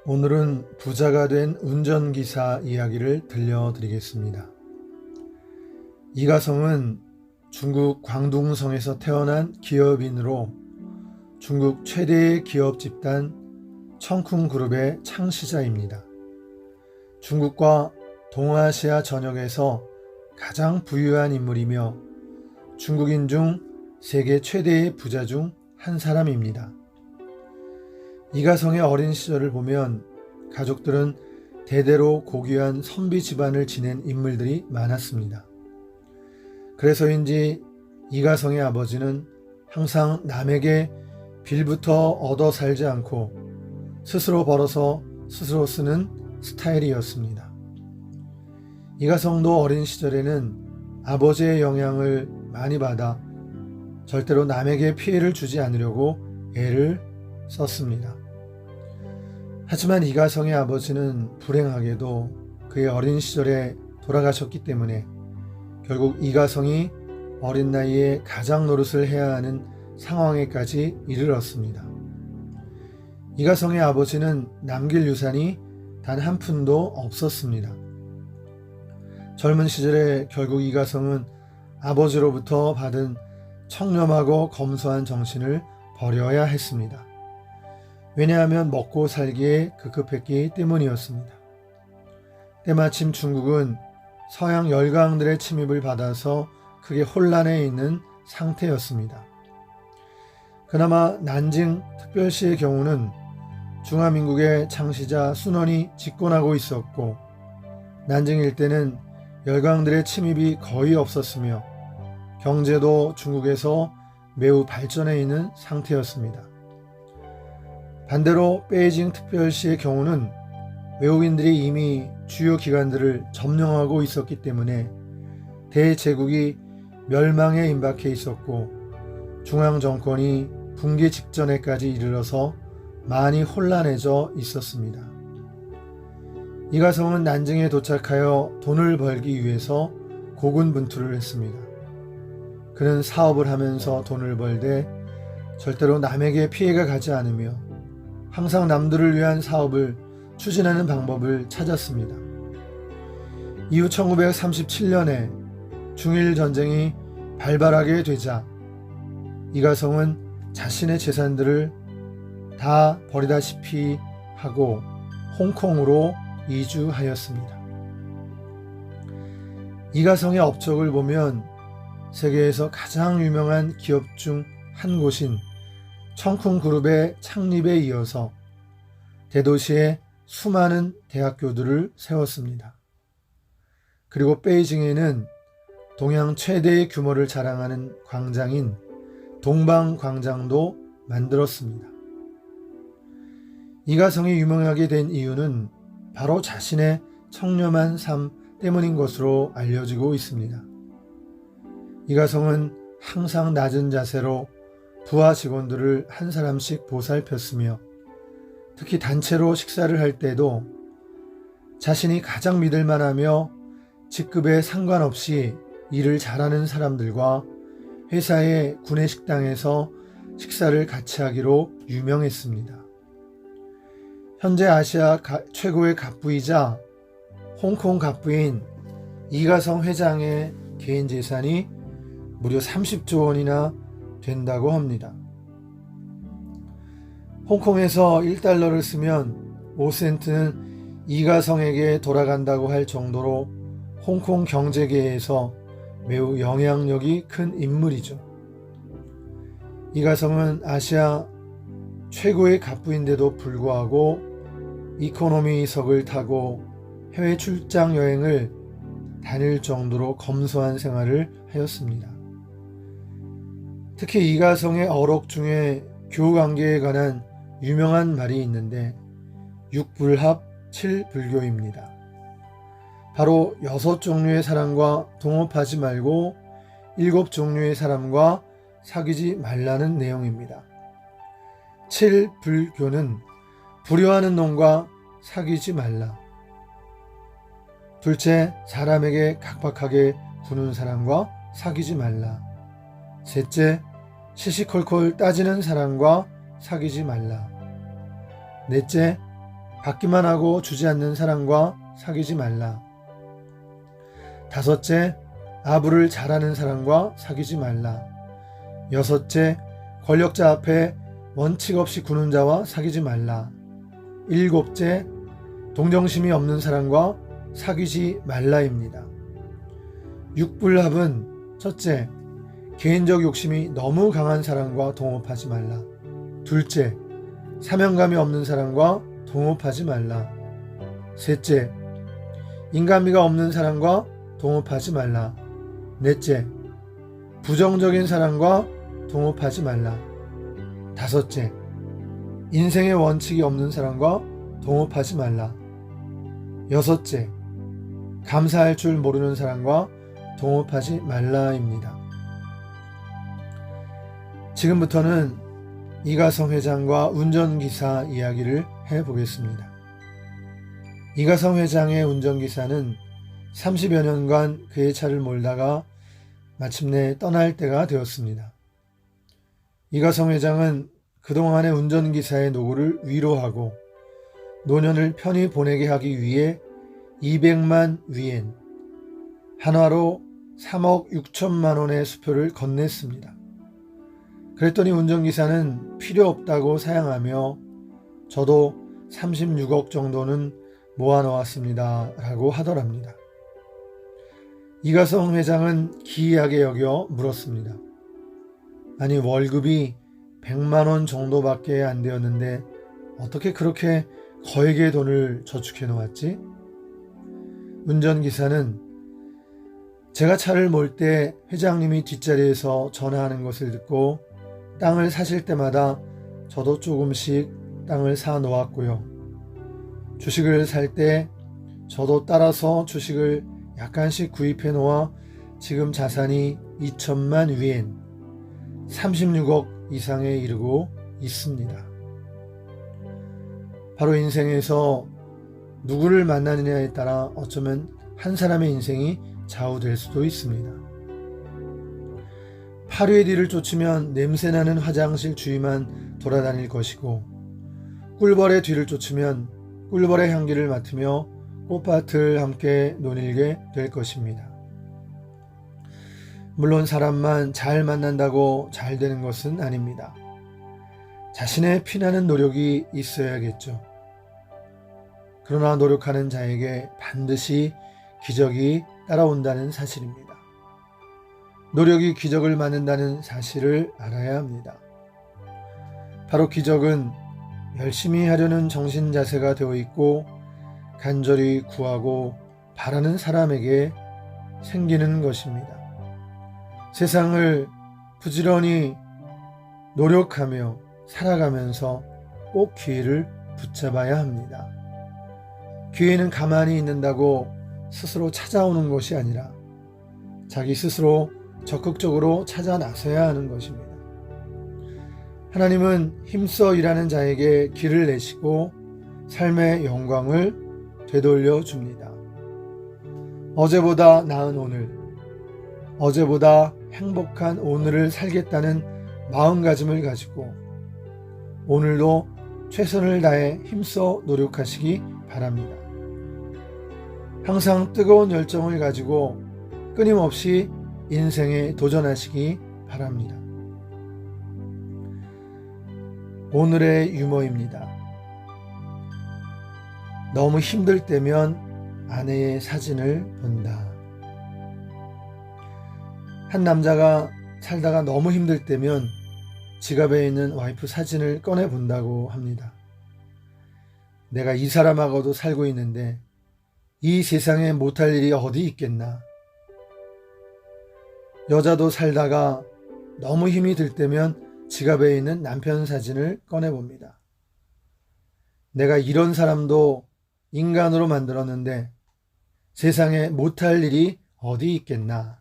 오늘은 부자가 된 운전기사 이야기를 들려드리겠습니다. 이가성은 중국 광둥성에서 태어난 기업인으로 중국 최대의 기업 집단 청쿵그룹의 창시자입니다. 중국과 동아시아 전역에서 가장 부유한 인물이며 중국인 중 세계 최대의 부자 중 한 사람입니다. 이가성의 어린 시절을 보면 가족들은 대대로 고귀한 선비 집안을 지낸 인물들이 많았습니다. 그래서인지 이가성의 아버지는 항상 남에게 빌부터 얻어 살지 않고 스스로 벌어서 스스로 쓰는 스타일이었습니다. 이가성도 어린 시절에는 아버지의 영향을 많이 받아 절대로 남에게 피해를 주지 않으려고 애를 썼습니다. 하지만 이가성의 아버지는 불행하게도 그의 어린 시절에 돌아가셨기 때문에 결국 이가성이 어린 나이에 가장 노릇을 해야 하는 상황에까지 이르렀습니다. 이가성의 아버지는 남길 유산이 단 한 푼도 없었습니다. 젊은 시절에 결국 이가성은 아버지로부터 받은 청렴하고 검소한 정신을 버려야 했습니다. 왜냐하면 먹고 살기에 급급했기 때문이었습니다. 때마침 중국은 서양 열강들의 침입을 받아서 크게 혼란해 있는 상태였습니다. 그나마 난징 특별시의 경우는 중화민국의 창시자 순원이 집권하고 있었고 난징 일대는 열강들의 침입이 거의 없었으며 경제도 중국에서 매우 발전해 있는 상태였습니다. 반대로 베이징 특별시의 경우는 외국인들이 이미 주요 기관들을 점령하고 있었기 때문에 대제국이 멸망에 임박해 있었고 중앙정권이 붕괴 직전에까지 이르러서 많이 혼란해져 있었습니다. 이가성은 난징에 도착하여 돈을 벌기 위해서 고군분투를 했습니다. 그는 사업을 하면서 돈을 벌되 절대로 남에게 피해가 가지 않으며 항상 남들을 위한 사업을 추진하는 방법을 찾았습니다. 이후 1937년에 중일 전쟁이 발발하게 되자 이가성은 자신의 재산들을 다 버리다시피 하고 홍콩으로 이주하였습니다. 이가성의 업적을 보면 세계에서 가장 유명한 기업 중 한 곳인 청쿵그룹의 창립에 이어서 대도시에 수많은 대학교들을 세웠습니다. 그리고 베이징에는 동양 최대의 규모를 자랑하는 광장인 동방광장도 만들었습니다. 이가성이 유명하게 된 이유는 바로 자신의 청렴한 삶 때문인 것으로 알려지고 있습니다. 이가성은 항상 낮은 자세로 부하 직원들을 한 사람씩 보살폈으며 특히 단체로 식사를 할 때도 자신이 가장 믿을만하며 직급에 상관없이 일을 잘하는 사람들과 회사의 구내식당에서 식사를 같이 하기로 유명했습니다. 현재 아시아 최고의 갑부이자 홍콩 갑부인 이가성 회장의 개인 재산이 무려 30조 원이나 된다고 합니다. 홍콩에서 1달러를 쓰면 5센트는 이가성에게 돌아간다고 할 정도로 홍콩 경제계에서 매우 영향력이 큰 인물이죠. 이가성은 아시아 최고의 갑부인데도 불구하고 이코노미석을 타고 해외 출장 여행을 다닐 정도로 검소한 생활을 하였습니다. 특히 이가성의 어록 중에 교우관계에 관한 유명한 말이 있는데 6불합 7불교입니다. 바로 6종류의 사람과 동업하지 말고 7종류의 사람과 사귀지 말라는 내용입니다. 7불교는 불효하는 놈과 사귀지 말라. 둘째, 사람에게 각박하게 구는 사람과 사귀지 말라. 셋째, 시시콜콜 따지는 사람과 사귀지 말라. 넷째, 받기만 하고 주지 않는 사람과 사귀지 말라. 5째, 아부를 잘하는 사람과 사귀지 말라. 6째, 권력자 앞에 원칙 없이 구는 자와 사귀지 말라. 7째, 동정심이 없는 사람과 사귀지 말라입니다. 육불합은 첫째, 개인적 욕심이 너무 강한 사람과 동업하지 말라. 둘째, 사명감이 없는 사람과 동업하지 말라. 셋째, 인간미가 없는 사람과 동업하지 말라. 넷째, 부정적인 사람과 동업하지 말라. 5째, 인생의 원칙이 없는 사람과 동업하지 말라. 6째, 감사할 줄 모르는 사람과 동업하지 말라입니다. 지금부터는 이가성 회장과 운전기사 이야기를 해보겠습니다. 이가성 회장의 운전기사는 30여 년간 그의 차를 몰다가 마침내 떠날 때가 되었습니다. 이가성 회장은 그동안의 운전기사의 노고를 위로하고 노년을 편히 보내게 하기 위해 200만 위엔, 한화로 3억 6천만 원의 수표를 건넸습니다. 그랬더니 운전기사는 필요 없다고 사양하며 저도 36억 정도는 모아놓았습니다 라고 하더랍니다. 이가성 회장은 기이하게 여겨 물었습니다. 아니, 월급이 100만 원 정도밖에 안 되었는데 어떻게 그렇게 거액의 돈을 저축해 놓았지? 운전기사는 제가 차를 몰 때 회장님이 뒷자리에서 전화하는 것을 듣고 땅을 사실 때마다 저도 조금씩 땅을 사 놓았고요. 주식을 살 때 저도 따라서 주식을 약간씩 구입해 놓아 지금 자산이 2천만 위엔, 36억 이상에 이르고 있습니다. 바로 인생에서 누구를 만나느냐에 따라 어쩌면 한 사람의 인생이 좌우될 수도 있습니다. 파류의 뒤를 쫓으면 냄새나는 화장실 주위만 돌아다닐 것이고, 꿀벌의 뒤를 쫓으면 꿀벌의 향기를 맡으며 꽃밭을 함께 논일게 될 것입니다. 물론 사람만 잘 만난다고 잘 되는 것은 아닙니다. 자신의 피나는 노력이 있어야겠죠. 그러나 노력하는 자에게 반드시 기적이 따라온다는 사실입니다. 노력이 기적을 만든다는 사실을 알아야 합니다. 바로 기적은 열심히 하려는 정신 자세가 되어 있고 간절히 구하고 바라는 사람에게 생기는 것입니다. 세상을 부지런히 노력하며 살아가면서 꼭 기회를 붙잡아야 합니다. 기회는 가만히 있는다고 스스로 찾아오는 것이 아니라 자기 스스로 적극적으로 찾아 나서야 하는 것입니다. 하나님은 힘써 일하는 자에게 길을 내시고 삶의 영광을 되돌려 줍니다. 어제보다 나은 오늘, 어제보다 행복한 오늘을 살겠다는 마음가짐을 가지고 오늘도 최선을 다해 힘써 노력하시기 바랍니다. 항상 뜨거운 열정을 가지고 끊임없이 인생에 도전하시기 바랍니다. 오늘의 유머입니다. 너무 힘들 때면 아내의 사진을 본다. 한 남자가 살다가 너무 힘들 때면 지갑에 있는 와이프 사진을 꺼내 본다고 합니다. 내가 이 사람하고도 살고 있는데 이 세상에 못할 일이 어디 있겠나. 여자도 살다가 너무 힘이 들 때면 지갑에 있는 남편 사진을 꺼내 봅니다. 내가 이런 사람도 인간으로 만들었는데 세상에 못할 일이 어디 있겠나.